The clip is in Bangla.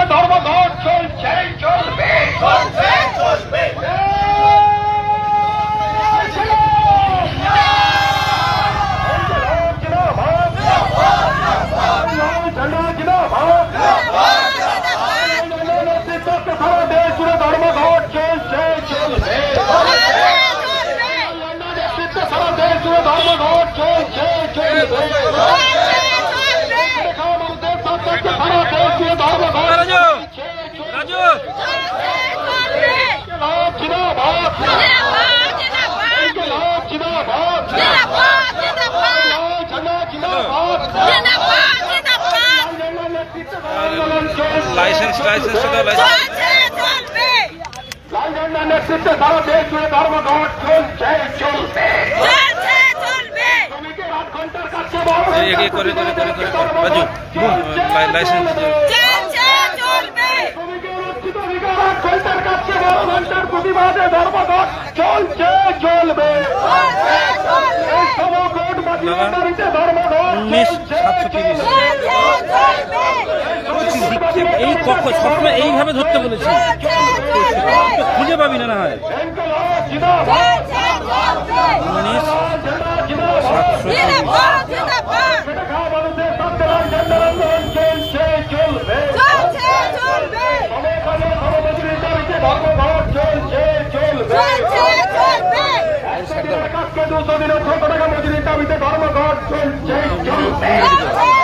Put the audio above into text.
দাবিতে ধর্মঘট চলছে চলবে চলবে চলবে। সারা দেশ জুড়ে ধর্মঘট চলছে চলবে। সারা দেশ জুড়ে ধর্মঘট চলছে চলবে। সারা দেশ জুড়ে ধর্মঘট লাইসেন্স নেতৃত্বে সারা দেশ জুড়ে ধর্মঘট চলছে চলবে। শ্রমিকের 8 ঘন্টার কাছে লাইসেন্স ঘন্টার কাছে 12 ঘন্টার প্রতিবাদে ধর্মঘট চলছে চলবে। এই সমঘট বাতিলের দাবিতে ধর্মঘট চলছে এই কক্ষ সবসময় এইভাবে ধরতে বলেছি, খুঁজে পাবি না হয় 200 দিনের 6 টাকা মজুরির দাবিতে ধর্মঘট চলছে চলবে।